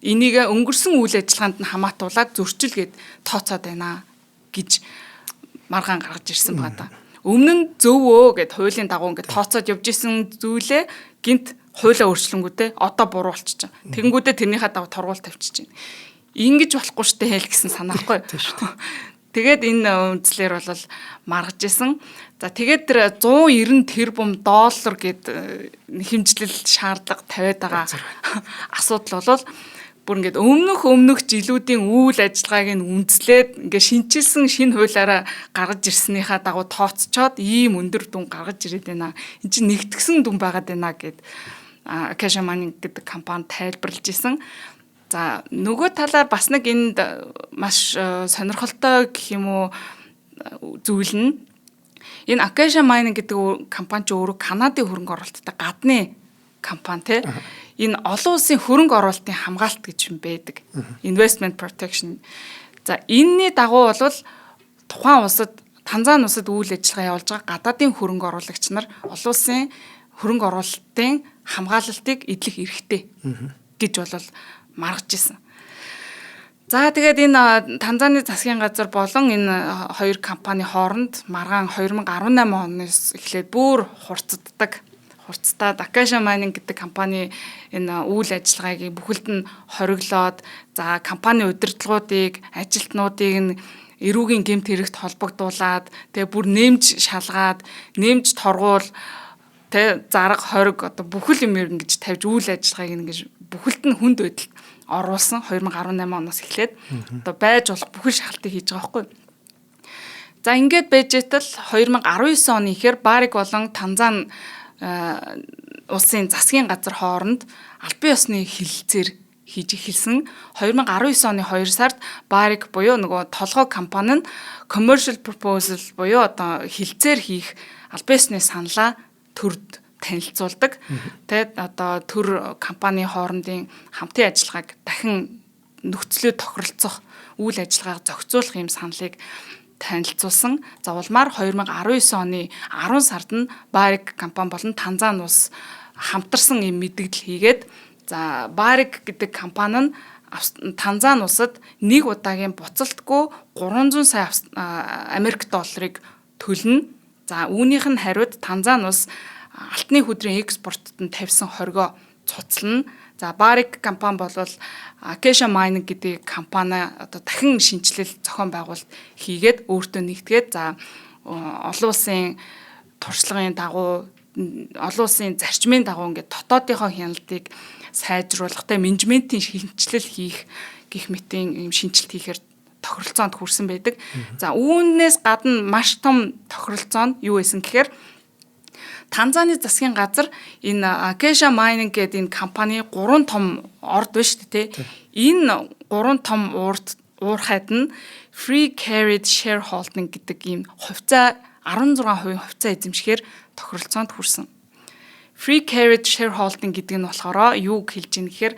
Энийг өнгөрсөн үйл ажиллагаанд нь хамаатуулаад зөрчил гэд тооцоод байна гэж маргаан гаргаж ирсэн байна. Өмнө нь зөвөө гэд хуулийн дагуу ингээд тооцоод явж исэн зүйлээ гинт хуулиа өөрчлөнгүүтээ одоо буруу болчихж байгаа. Тэгэнгүүтээ тэрнийхээ дагуу торгуул тавьчих чинь. Ингэж болохгүй штэ хэл гэсэн санаахгүй. Тэгээд энэ үндслэр бол маргаж исэн. За тэгээд тэр 190 тэрбум доллар гэд хэмжлэл шаардлага тавиад байгаа асуудал бол бүр ингээд өмнөх жилүүдийн үйл ажиллагааг нь үндслээд ингээд шинчилсэн шинэ хуулиараа гаргаж ирснийхаа дагуу тооцчоод ийм өндөр дүн гаргаж ирээд байна. Энд чинь нэгтгсэн дүн байгаад байна гэд Acacia Mining гэдэг компани тайлбарлаж исэн. За нөгөө талаар бас нэг энд маш сонирхолтой гэх юм уу зүйл нь энэ Acacia Mining гэдэг компани ч өөрөө Канадын хөрөнгө оруулалттай гадны компани те. Энэ олон улсын хөрөнгө оруулалтын хамгаалалт гэж юм байдаг. Investment protection. За энэний дагуу бол тухайн улсад Танзани улсад үйл ажиллагаа явуулж байгаа гадаадын хөрөнгө оруулагч нар олон улсын хөрөнгө оруулалтын хамгаалалтыг эдлэх эрхтэй гэж бол маргаж исэн. За тэгээд энэ Танзаны засгийн газар болон энэ хоёр компани хооронд маргаан 2018 оноос эхлээд бүр хурцтаад Acacia Mining гэдэг компани энэ үйл ажиллагааг бүхэлд нь хориглоод за компани удирдлагуудыг, ажилтнуудыг нь эрүүгийн гэмт хэрэгт холбогдуулаад тэгээ бүр нэмж шалгаад, нэмж торгуул тэ зарга хориг одоо бүхэл юм ингэж тавьж үйл ажиллагааг ингэж бүхэлд нь хүнд байдалд оруулсан 2018 оноос эхлээд одоо байж болох бүхэл шахалтыг хийж байгаа байхгүй. За ингээд байж байтал 2019 оны ихээр Барик болон Танзан улсын засгийн газар хооронд албан ёсны хэлэлцээр хийж эхэлсэн. 2019 оны 2 сард Барик буюу нөгөө толгой компани нь commercial proposal буюу одоо хэлэлцээр хийх албан ёсны саналаа төрд танилцуулдаг. Тэгээд одоо төр компани хоорондын хамтын ажиллагааг дахин нөхцлөө тохиролцох үйл ажиллагааг зохицуулах юм саналыг танилцуулсан. За улмаар 2019 оны 10 сард нь Барик компани болон Танзан улс хамтарсан юм мэдээлэл хийгээд за Барик гэдэг компани нь Танзан улсад нэг удаагийн буцалтгүй 300 сая Америк долларыг төлнө. За үүнийх нь хариуд Танзан улс алтны хөдрийн экспортод нь тавьсан хоригоо цуцлана. За Барик компани бол Acacia Mining гэдэг компани одоо дахин шинжилэл зохион байгуулалт хийгээд өөртөө нэгтгээд за олон улсын туршлагын дагуу олон улсын зарчмын дагуу ингээд дотоодынхоо хяналтыг сайжруулах, тэ менежментийн шинжилэл хийх гэх мэтийн юм шинжилт хийхээр тохиролцоонд хүрсэн байдаг. За үүнээс гадна маш том тохиролцоо нь юу байсан гэхээр Танзаны засгийн газар энэ Acacia Mining гэдэг энэ компани 3 том орд байна шүү дээ, тэ. Энэ 3 том уурхайд нь Free Carried Shareholding гэдэг ийм хувьцаа 16% хувьцаа эзэмшихээр тохиролцоонд хүрсэн. Free Carried Shareholding гэдэг нь болохоор юу хэлж ийн гэхээр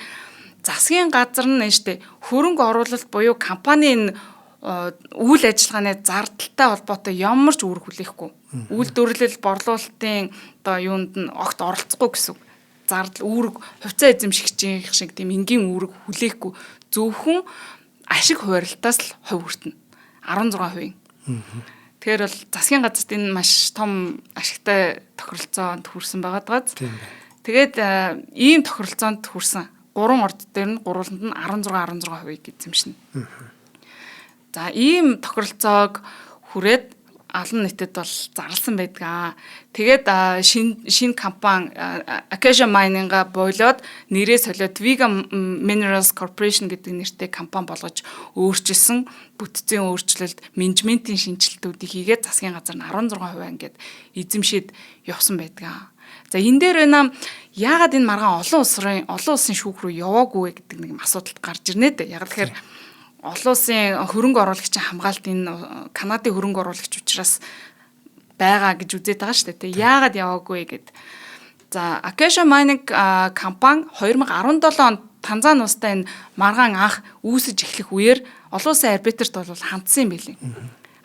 засгийн газар нь шүү дээ хөрөнгө оруулалт буюу компанийн үйл ажиллагааны зардалтай холбоотой ямар ч үүрэг хүлээхгүй. Үйлдвэрлэл борлуулалтын одоо юунд нь огт оролцохгүй гэсэн. Зардал үүрэг хувьцаа эзэмшигчийн шиг тийм энгийн үүрэг хүлээхгүй. Зөвхөн ашиг хуваарлтаас л хувь хүртэнэ. 16%. Тэгэхээр бол засгийн газарт энэ маш том ашигтай тохиролцоонд хүрсэн байгаа даа. Тэгээд ийм тохиролцоонд хүрсэн 3 орд дээр нь гурваланд нь 16% эзэмшнэ. За ийм тохиролцоог хүрээд олон нийтэд бол зарласан байдаг. Тэгээд шинэ компани Acacia Mining-а болоод нэрээ солиод Viga Minerals Corporation гэдэг нэртэй компани болгож өөрчилсөн бүтцийн өөрчлөлт, менежментийн шинжилтүүдийг хийгээд засгийн газар нь 16% ингээд эзэмшээд явсан байдаг. За энэ дээр байна яагаад энэ маргаан олон улсын шүүх рүү яваагүй гэдэг нэг асуудалт гарч ирнэ дээ. Яг тэгэхээр олон улсын хөрөнгө оруулагчийн хамгаалалт энэ Канадын хөрөнгө оруулагч учраас байгаа гэж үзээд байгаа шүү дээ. Яагаад яваагүй гэд. За Acacia Mining компани 2017 онд Танзан улстай энэ маргаан анх үүсэж эхлэх үеэр олон улсын арбитрт бол хандсан юм билий.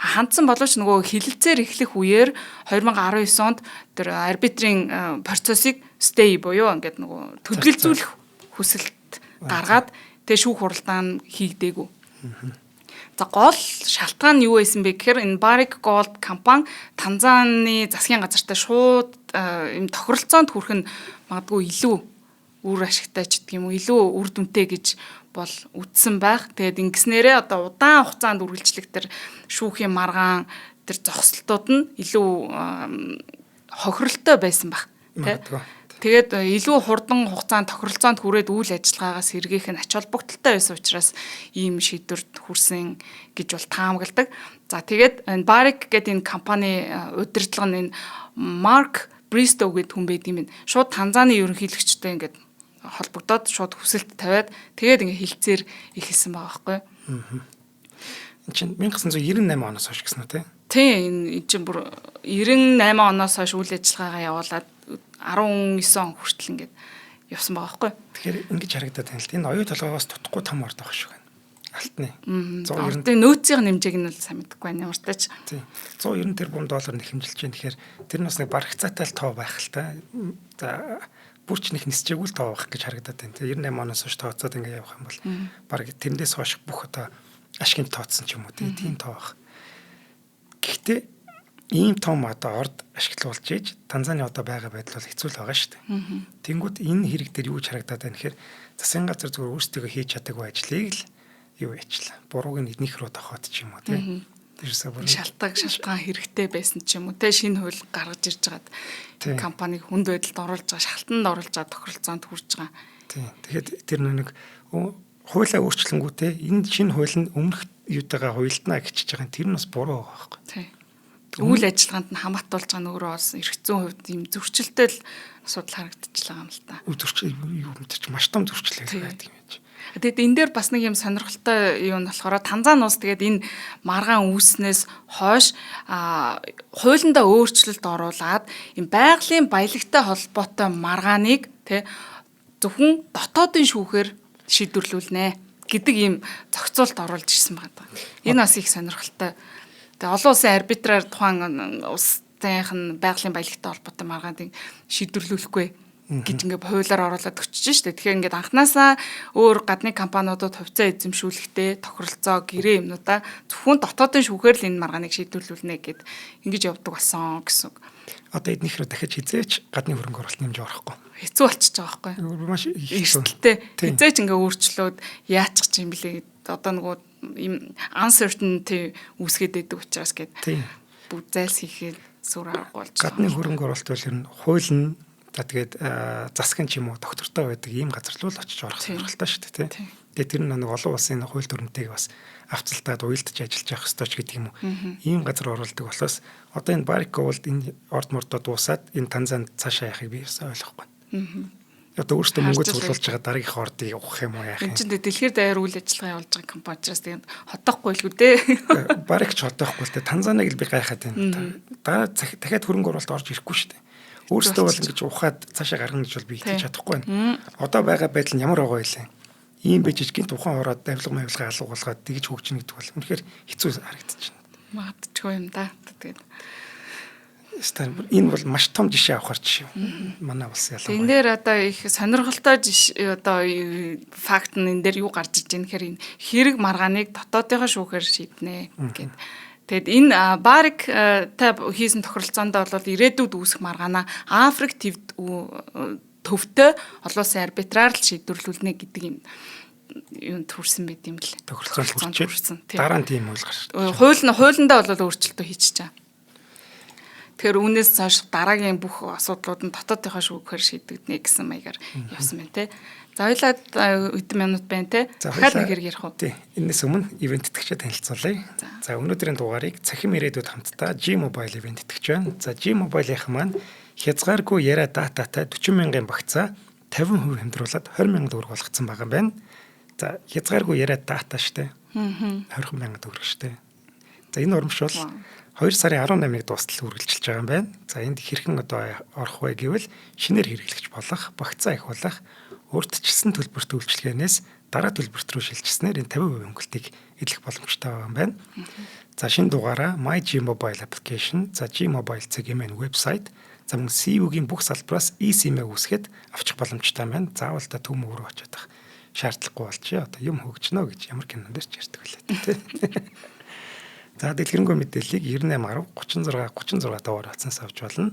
Хандсан боловч нөгөө хилэлцээр эхлэх үеэр 2019 онд тэр арбитрийн процессыг stay буюу ингээд нөгөө төдөлзүүлэх хүсэлт гаргаад тэгээ шүүх хуралдаан хийгдээгүй. За гол шалтгаан нь юу байсан бэ гэхээр энэ Barrick Gold компани Танзаны засгийн газартай шууд юм тохиролцоонд хүрэх нь магадгүй илүү үр ашигтай ч гэдэг юм уу илүү үр дүнтэй гэж бол үтсэн байх. Тэгээд ингэснээрээ одоо удаан хугацаанд үргэлжлэх тэр шүүхийн маргаан тэр зогсолтууд нь илүү хохиролтой байсан байх. Тэгээд илүү хурдан хугацаанд тохиролцоонд хүрээд үйл ажиллагаагаас сэргээх нь ач холбогдолтой байсан учраас ийм шийдвэрт хүрсэн гэж бол таамагладаг. За тэгээд энэ Barrick гэдэг энэ компани удирдлага нь энэ Mark Bristow гэдэг хүн байд юм. Шууд Танзаны ерөнхийлөгчтэй ингээд холбогдоод шууд хүсэлт тавиад тэгээд ингээд хилцээр ихэлсэн байгаа байхгүй. Энд чинь 1998 оноос хойш гэсэн үү те? Тийм энэ чинь бүр 98 оноос хойш үйл ажиллагаагаа явуулаад 19 он хүртэл ингээд явсан байгаа байхгүй. Тэгэхээр ингэж харагдаад байна л да. Энэ оюу толгоогоос тутахгүй том орд байгаа шүү байна. Алтны. 190 нөөцийн нэмжээг нь л сайн мэдэхгүй байна ямар ч тач. Тийм. 190 тэрбум доллар нэхэмжилж байна. Тэгэхээр тэр нь бас нэг барагцаатай л тоо байх л та. За бүрч нэг нисчээгүй л тоо байх гэж харагдаад байна. Тэгээ 98 оноос хойш тооцоод ингээ явах юм бол баг тэрнээс хойш бүх одоо ашигт тооцсон ч юм уу тийм тоо байх. Гэхдээ ийм том одоо орд ашиглуулж ийж Танзаны одоо байгаа байдал бол хэцүү л байгаа шүү дээ. Тэнгүүд энэ хэрэг дээр юу ч харагдаад байна гэхээр засгийн газар зүгээр өөрсдөө хийж чадаагүй ажлыг л юу яачлаа. Бурууг нь эднийх рүү тохоод ч юм уу тийм. Тэрсээ бүр шалтгаан хэрэгтэй байсан ч юм уу те шинэ хууль гаргаж ирж байгаад компаниг хүнд байдалд оруулж байгаа шалтанд оруулж байгаа тохиролцоонд хүрж байгаа. Тийм. Тэгэхээр тэр нэг хуулиа өөрчлөнгүүтээ энэ шинэ хууль нь өмнөх юутайгаа хуйлдана гэчиж байгаа. Тэр нь бас буруу байгаа байхгүй. Тийм. Үйл ажиллагаанд нь хамаатуулж байгаа нь өөрөө бас эрх зүйн хувьд ийм зөрчилтэй л асуудал харагдчихлаа юм л та. Зөрчил юу мэдчих маш том зөрчил байдаг юм чи. Тэгэд энэ дээр бас нэг юм сонирхолтой юу нь болохоор Танзани улс тэгээд энэ маргаан үүснээс хойш хуулиндаа өөрчлөлт оруулаад энэ байгалийн баялагтай холбоотой маргааныг зөвхөн дотоодын шүүхээр шийдвэрлүүлнэ гэдэг ийм зохицуулт оруулж ирсэн байгаа. Энэ бас их сонирхолтой. Тэгээ олон улсын арбитраар тухайн улсынх нь байгалийн баялагтай холбоотой маргааныг шийдвэрлүүлэхгүй гэж ингээд хуулиар оруулаад өчөж штэ. Тэгэхээр ингээд анханасаа өөр гадны компаниудад хувьцаа эзэмшүүлэхдээ тохиролцоо гэрээ юмнуудаа зөвхөн дотоодын шүүхээр л энэ маргааныг шийдвэрлүүлнэ гэд ингэж явдаг болсон гэсэн. Одоо эднийх рүү дахиж хизээч гадны хөрөнгө оруулалт нэмж орохгүй. Хэцүү болчихж байгаа байхгүй. Маш эрсдэлтэй. Хизээч ингээд өөрчлөөд яачих юм блэ гэд одоо нөгөө ийм uncertainty үүсгээд байдаг учраас гэд бүгд зайлс хийхэд сүр аргагүй болж байгаа. Гадны хөрөнгө оруулалт бол ер нь хууль нь тэгээд засгийн ч юм уу доктортой байдаг ийм газар л очиж орох сонирхолтой шүү дээ тий. Тэгээд тэр нэг олон улсын хууль дүрмтэйг бас авцалтаад уялдаж ажиллаж явах ёстой ч гэдэг юм уу. Ийм газар оруулдаг болохоос одоо энэ Barrick-Gold энэ орд мордоо дуусаад энэ Танзанд цаашаа яахыг би ойлгохгүй. Одоо өөрөөсөө мөнгө цуглуулж байгаа дараагийнхаа ордыг явах юм уу яах юм. Энд чинь дэлхийд даяар үйл ажиллагаа явуулж байгаа компани учраас тэгээд хотоохгүй л үү дээ. Barrick ч хотоохгүй л дээ. Танзаныг л би гайхаад байна. Дараа дахиад хөрөнгө оруулалт орж ирэхгүй шүү дээ. Өөрөөсөө бол ингэж ухаад цаашаа гаргана гэж бол би хэлж чадахгүй байна. Одоо байгаа байдал нь ямар байгаа вэ? Ийм байж жижигэн тухайн ороод давилга мавилгаа алгуулгаад тэгж хөгжинэ гэдэг бол үнэхээр хэцүү харагдчихна. Магадгүй юм да. Тэгээд энэ бол маш том жишээ авахар жишээ. Манай улс ялангуяа. Энэ дээр одоо их сонирхолтой одоо факт нь энэ дээр юу гарч иж байгаа нөхөр энэ хэрэг маргааныг дотоодынхаа шүүхээр шийднэ гэдэг. Тэгэд энэ Barrick та хийсэн тохиролцоонд бол ирээдүйд үүсэх маргаана Африк төвтэй олон улсын арбитраар л шийдвэрлүүлнэ гэдэг юм төрсэн байт юм л. Тохиролцоо хүрсэн. Дараа нь тийм үйл гарч. Хуулиндаа бол өөрчлөлтөө хийчихэж байгаа. Тэгэхээр үүнээс цааш дараагийн бүх асуудлууд нь дотоодынхаа шүүхээр шийдэгдэнэ гэсэн маягаар явсан байна те. За ойлаад хэдэн минут байна те. Дахиад нэг хэрэг ярих уу? Тий. Энэс өмнө ивент итгэгчид танилцуулъя. За өнөөдрийн дугаарыг цахим ирээдүйд хамтдаа G-Mobile ивент итгэж байна. За G-Mobile-ийн маань хязгааргүй яриа дататай 40 мянган багцаа 50% хямдруулаад 20 мянган төгрөг болгоцсон байгаа юм байна. За хязгааргүй яриа дата штэ. 20 мянган төгрөг штэ. За энэ урамшуул 2 сарын 18-ыг дуустал үргэлжилж байгаа юм байна. За энд хэрхэн одоо орох вэ гэвэл шинээр хэрэглэгч болох, багцаа их болох, урьдчилсан төлбөрт үйлчилгээнээс дараа төлбөрт рүү шилжсэнээр энэ 50% хөнгөлтийг эдлэх боломжтой байгаа юм байна. За шинэ дугаараа My G-Mobile application, за G-Mobile цэгийн вебсайт, за мөн CU-гийн бүх салбараас eSIM-ийг үүсгэхэд авчих боломжтой байна. Заавал та төв мөрөө очиод байх шаардлагагүй болчих. Одоо юм хөгжнө гэж ямар кинон дээр ч ярьдаг үлээ тийм. За дэлгэрэнгүй мэдээллийг 9810 36 дугаар хатсанаас авч болно.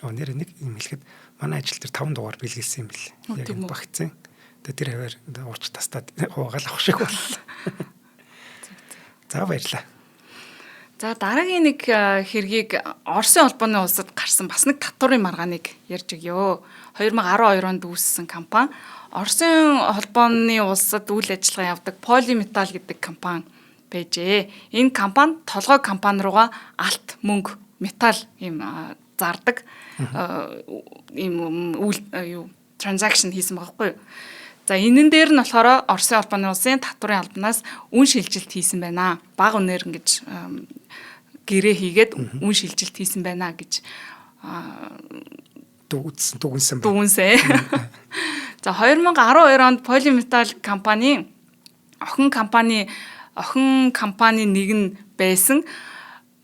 Нэр нэг юм хэлэхэд манай ажил дээр 5 дугаар бэлгэлсэн юм бэл. Яг багцсан. Тэгээ тэр хавар урч тастаад хуугаал авах шиг боллоо. За баярлаа. За дараагийн нэг хэргийг Оросын холбооны улсад гарсан бас нэг татварын маргааныг ярьж өгье. 2012 онд үүссэн компани Оросын холбооны улсад үйл ажиллагаа явдаг Polymetal гэдэг компани байжээ. Энэ компани толгой компани руугаа алт мөнгө металл ийм зардаг ийм транзакшн хийсэн байгаа байхгүй юу. За энэн дээр нь болохоор Оросын холбооны улсын татварын албанаас үн шилжилт хийсэн байна. Бага үнээр ингэж гэрээ хийгээд үн шилжилт хийсэн байна гэж дүгнсэн. За 2012 онд Polymetal компани охин компани нэг нь байсан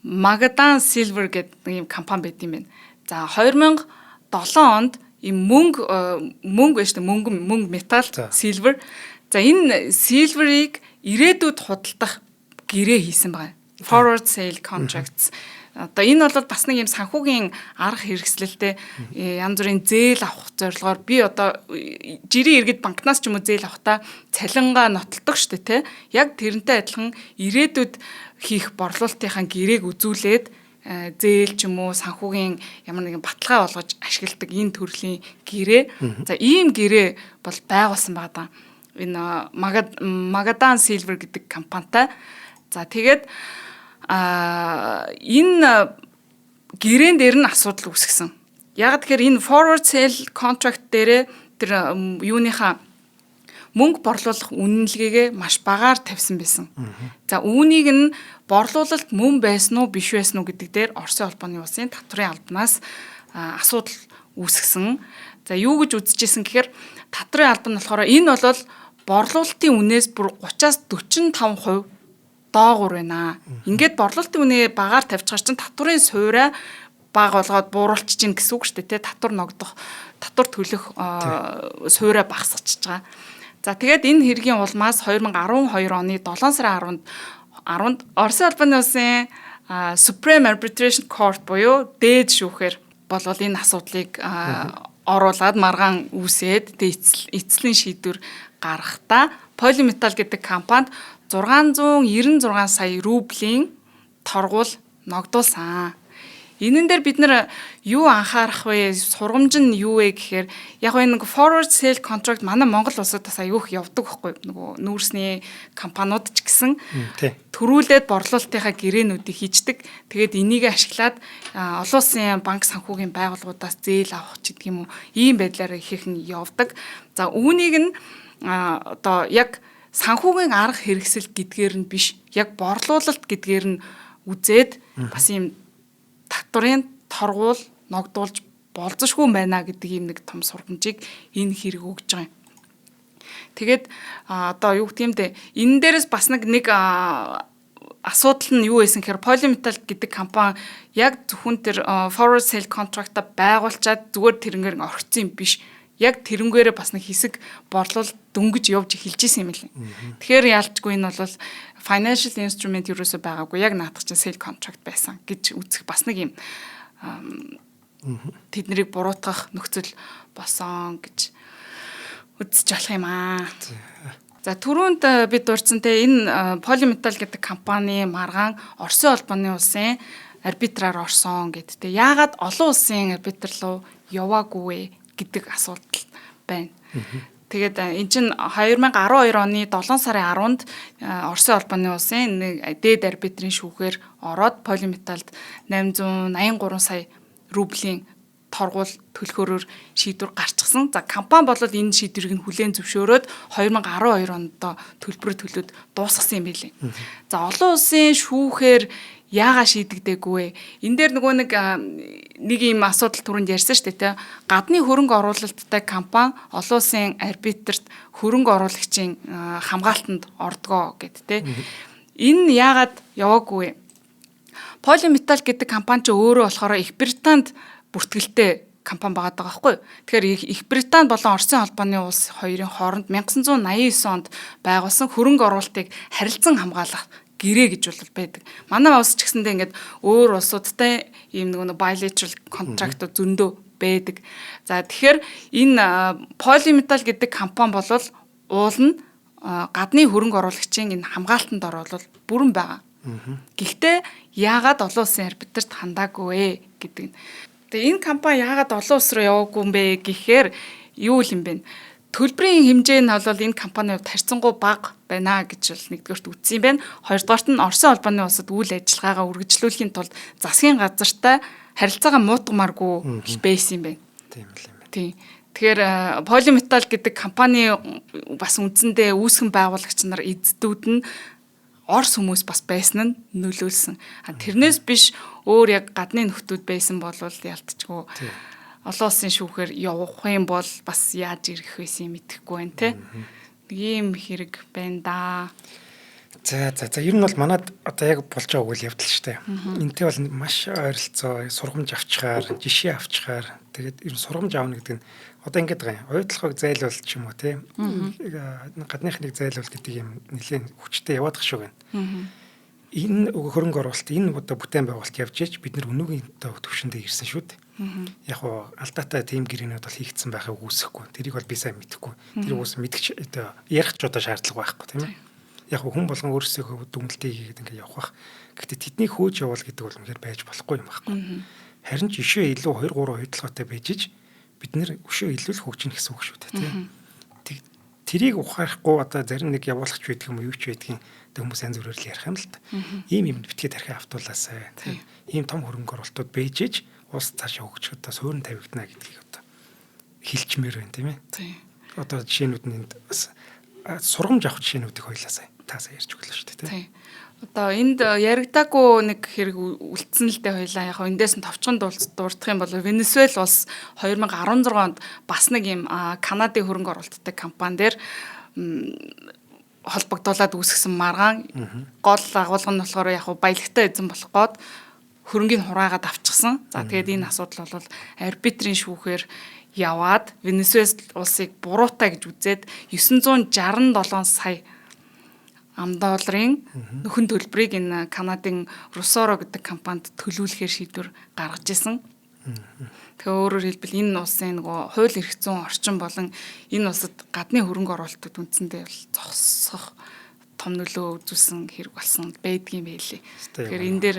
Magadan Silver гэдэг ийм компани байт юм байна. За 2007 онд ийм мөнгө байж та мөнгө металл, silver. За энэ silver-ыг ирээдүйд худалдах гэрээ хийсэн байна. Forward sale contracts. Одоо энэ бол бас нэг юм санхүүгийн арга хэрэгслэлтэй янз бүрийн зээл авах зорилгоор би одоо жирийн иргэд банкнаас ч юм уу зээл авахта цалингаа нотолдог шүү дээ, тэ. Яг тэрнтэй адилхан ирээдүйд хийх борлуулалтынхаа гэрээг үзүүлээд зээл ч юм уу санхүүгийн ямар нэгэн баталгаа болгож ашигладаг энэ төрлийн гэрээ. За ийм гэрээ бол байгуулсан байгаа. Энэ Magadan Silver гэдэг компанитай. За тэгээд энэ гэрээн дээр нь асуудал үүсгэсэн. Яг тэгэхээр энэ forward sale contract дээрээ тэр юуныхаа мөнгө борлуулах үнэлгээгээ маш багаар тавьсан байсан. За үүнийг нь борлуулалт мөн байсан уу биш байсан уу гэдэг дээр Оросын холбооны улсын татврын албанаас асуудал үүсгэсэн. За юу гэж үзэжсэн гэхээр татврын албан нь болохоор энэ бол борлуулалтын үнээс бүр 30-45% доогуур байна. Ингээд борлуулалтын үнэ багаар тавьчихар чинь татврын суурай бага болгоод бууруулчих чинь гэсэн үг шүү дээ. Татвар ногдох, татвар төлөх суурай багасгачихж байгаа. За тэгээд энэ хэргийн улмаас 2012 оны 7 сарын 10-нд Оросын албаны улсын Supreme Arbitration Court буюу дээд шүүхээр болвол энэ асуудлыг оруулаад маргаан үүсээд эцлийн шийдвэр гаргахдаа Polymetal гэдэг компанид 696 сая рублийн торгуул ногдуулсан. Энэн дээр бид нэр юу анхаарах вэ? Сургамж нь юу вэ гэхээр яг нэг forward sale contract манай Монгол улсад бас аюух явдаг байхгүй нөгөө нүүрсний компаниуд ч гэсэн төрүүлээд борлуулалтынхаа гэрээнүүдийг хийждэг. Тэгээд энийг ашиглаад олон улсын банк санхүүгийн байгууллагуудаас зээл авах ч гэдэг юм уу ийм байдлаар ихэнх нь явдаг. За үүнийг нь одоо яг санхүүгийн арга хэрэгсэл гэдгээр нь биш, яг борлуулалт гэдгээр нь үзээд бас ийм татврын торгуул ногдуулж болзошгүй байна гэдэг ийм нэг том сургамжийг энэ хэрэг өгж байгаа юм. Тэгээд одоо юу гэх юм бэ? Энэ дээрээс бас нэг асуудал нь юу байсан гэхээр Polymetal гэдэг компани яг зөвхөн тэр forward sale contract-а байгуулчаад зүгээр тэрнгээр орхисон юм биш. Яг тэрнгээрээ бас нэг хэсэг борлуулалт дөнгөж явж эхэлж исэн юм лээ. Тэгэхээр яалтчгүй энэ бол financial instrument юусоо байгаагүй яг наадах чинь sale contract байсан гэж үзэх бас нэг юм тэднийг буруутгах нөхцөл босон гэж үзэж болох юм аа. За түрүүнд бид дурдсан те энэ Polymetal гэдэг компани маргаан Оросын холбооны улсын арбитраар орсон гэд те яагаад олон улсын арбитр руу яваагүй вэ гэдэг асуудал байна. Тэгээд эн чинь 2012 оны 7 сарын 10-нд Оросын холбооны улсын нэг дээд арбитрийн шүүхээр ороод Polymetal-д 883 сая рублийн торгуул төлөхөөрөөр шийдвэр гарчихсан. За компани бол энэ шийдвэрийг нь хүлээн зөвшөөрөөд 2012 онд төлбөр төлөөд дуусгасан юм билээ. За олон улсын шүүхээр яагаад шийдэгдээгүй вэ? Энэ дээр нөгөө нэг юм асуудал түрүүнд ярьсан шүү дээ, тэ. Гадны хөрөнгө оруулалттай компани олон улсын арбитрт хөрөнгө оруулагчийн хамгаалтанд ордгоо гэд, тэ. Энэ яагаад яваагүй вэ? Polymetal гэдэг компани ч өөрөө болохоор Их Британд бүртгэлтэй компани байгаа байхгүй. Тэгэхээр Их Британд болон Оросын холбооны улс хоёрын хооронд 1989 онд байгуулсан хөрөнгө оруулалтыг харилцан хамгаалах гэрээ гэж бол байдаг. Манай улс ч гэсэндээ ингээд өөр улсуудтай ийм нэг bilateral contract зөндөө байдаг. За тэгэхээр энэ Polymetal гэдэг компани бол уул нь гадны хөрөнгө оруулагчийн энэ хамгаалтанд орвол бүрэн байгаа. Гэхдээ яагаад олон улсын арбитрт хандаагүй вэ гэдэг нь. Тэгээ энэ компани яагаад олон улс руу яваагүй юм бэ гэхээр юу юм бэ? Төлбөрийн хэмжээ нь бол энэ компанийн хувьд харьцангуй бага байна гэж бол нэгдүгээрт үзсэн юм байна. Хоёрдугаарт нь Оросын холбооны улсад үйл ажиллагаагаа үргэлжлүүлэхийн тулд засгийн газартай харилцаагаа муутгамааргүй байсан юм байна. Тийм л юм байна. Тийм. Тэгэхээр Polymetal гэдэг компани бас үндсэндээ үүсгэн байгуулагч нар эздүүд нь Орос хүмүүс бас байсан нь нөлөөлсөн. Тэрнээс биш өөр яг гадны нөхдүүд байсан бол ялтчгүй олон улсын шүүхээр явах юм бол бас яаж ирэх байсан юм мэдэхгүй байна те. Ийм хэрэг байна да. За ер нь бол манад одоо яг болж байгаа үйл явдал шүү дээ. Энтэй бол маш ойролцоо сургамж авчгаар, жишээ авчгаар тэгээд ер нь сургамж аавна гэдэг нь одоо ингэж байгаа юм. Уйдлагыг зайлуулж ч юм уу те. Гадныхныг зайлуул гэдэг юм нэлээд хүчтэй яваад гэх шиг байна. Энэ хөрөнгө оруулалт энэ одоо бүтээн байгуулалт явж иж бид нар өнөөгийн төвшөндөө ирсэн шүү дээ. Яг уу алдаатай тим гэрээнүүд бол хийгдсэн байхыг үүсэхгүй. Тэрийг бол би сайн мэдэхгүй. Тэр үс мэдгч одоо ярих ч одоо шаардлага байхгүй тийм ээ. Яг хүн болгон өөрсдөө дүгнэлтээ хийгээд ингээд явах бах. Гэхдээ тэдний хөөж явуул гэдэг бол үнэхээр байж болохгүй юм байхгүй. Харин ч ишээ илүү 2 3 хөдөлгөөтэй байж иж бид нэр өшөө илүүл хөгжинэ гэсэн үг шүү дээ тийм. Тэрийг ухаарахгүй одоо зарим нэг явуулагч байдаг юм уу юу ч байдгийн хүмүүс янз бүрээр л ярих юм л та. Ийм юм битгий тархи автуулаасай тийм. Ийм том хөрөнгө оруулалтууд байж иж ус цаашаа хөгжих одоо суурин тавигдана гэдгийг одоо хэлчмээр байна тийм ээ. Тийм. Одоо жишээнүүд нь бас сургамж авах жишээнүүдийг хоёлаасаа таасаа ярьж өглөө шүү дээ тийм. Одоо энд яригдаагүй нэг хэрэг үлдсэн л дээ хоёлаа. Яг эндээс нь товчхон дурдах юм бол Венесуэл улс 2016 онд бас нэг юм Канадын хөрөнгө оруулалттай компани дээр холбогдуулаад үүсгэсэн маргаан гол агуулга нь болохоор яг баялагтай эзэн болох гээд хөрөнгийг хураагаад авчихсан. За тэгээд энэ асуудал бол арбитрийн шүүхээр яваад Венесуэл улсыг буруутай гэж үзээд 967 сая $10 нөхөн төлбөрийг энэ Канадын Русоро гэдэг компанид төлүүлэхээр шийдвэр гаргаж исэн. Тэгээ өөрөөр хэлбэл энэ улсын нөгөө хууль эрх зүйн орчин болон энэ улсад гадны хөрөнгө оруулалтууд үндсэндээ бол зогсох том нөлөө үзүүлсэн хэрэг болсон байдгийн байлээ. Тэгэхээр энэ дээр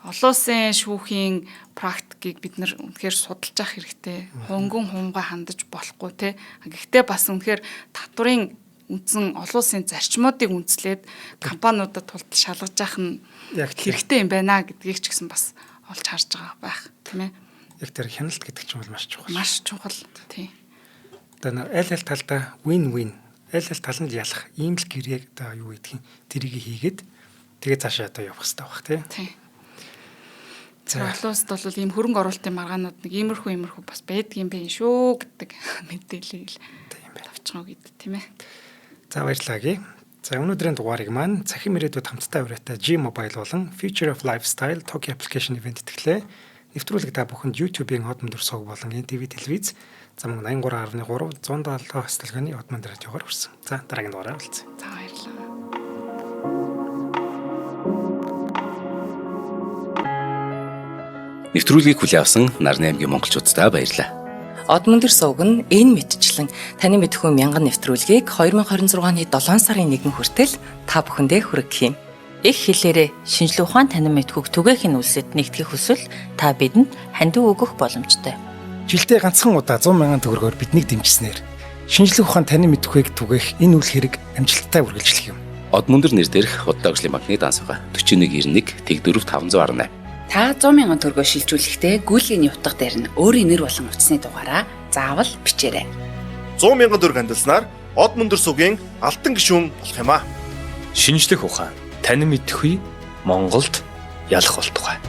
олон улсын шүүхийн практикийг бид нэр үнэхээр судалж авах хэрэгтэй. Хөнгөн хумга хандаж болохгүй те. Гэхдээ бас үнэхээр татврын үндсэн олон улсын зарчмуудыг үндэслээд компаниудад тултал шалгаж явах нь хэрэгтэй юм байна гэдгийг ч гэсэн бас олж харж байгаа байх тийм ээ. Яг тэр хяналт гэдэг чинь бол маш чухал. Маш чухал тийм. Одоо аль талдаа win-win аль талд ялах ийм л гэрээг одоо юу гэдгийг тэрийг хийгээд тэгээ цаашаа одоо явах хэрэгтэй байх тийм. За олон улсад бол ийм хөрөнгө оруулалтын маргаанууд нэг иймэрхүү бас байдгийн байх шүү гэдэг мэдээлэл тийм байна. Тавчгаа гэдэг тийм ээ. За баярлалаа. За өнөөдрийн дугаарыг маань цахим ирээдүйд хамтдаа ураатай G-Mobile болон Future of Lifestyle Tokyo application event итгэлээ. Нэвтрүүлэг та бүхэнд YouTube-ийн хот мөндөр сувг болон NTV телевиз зам 83.3 107 хөтөлбөрийн хот мөндөр радиогоор хүрсэн. За дараагийн дугаараар уулзъя. За баярлалаа. Нэвтрүүлгийг хүлээн авсан Нарны аймгийн монголчуудтай баярлалаа. Од мөндөр сувг нь энэ мэдчлэн таны мэдхүйн мянган нэвтрүүлгийг 2026 оны 7 сарын 1 хүртэл та бүхэндээ хүргэх юм. Их хэлээрээ шинжлэх ухаан танин мэдхүйг түгээхийн үлсэд нэгтгэх хүсвэл та бидэнд хандив өгөх боломжтой. Жилдээ ганцхан удаа 100,000 төгрөгөөр биднийг дэмжснээр шинжлэх ухаан танин мэдхүйг түгээх энэ үйл хэрэг амжилттай үргэлжлэх юм. Од мөндөр нэр дээрх Удаагийн банкны дансгаа 4191 Тэг 4518. Та 100,000 төгрөгөөр шилжүүлэхдээ гүйлгийн утга дээр нь өөрийн нэр болон утасны дугаараа заавал бичээрэй. 100,000 төгрөг хандалснаар Од мөндөр сувгийн алтан гишүүн болох юм а. Шинжлэх ухаан танин мэдхгүй Монголд ялах болтугай.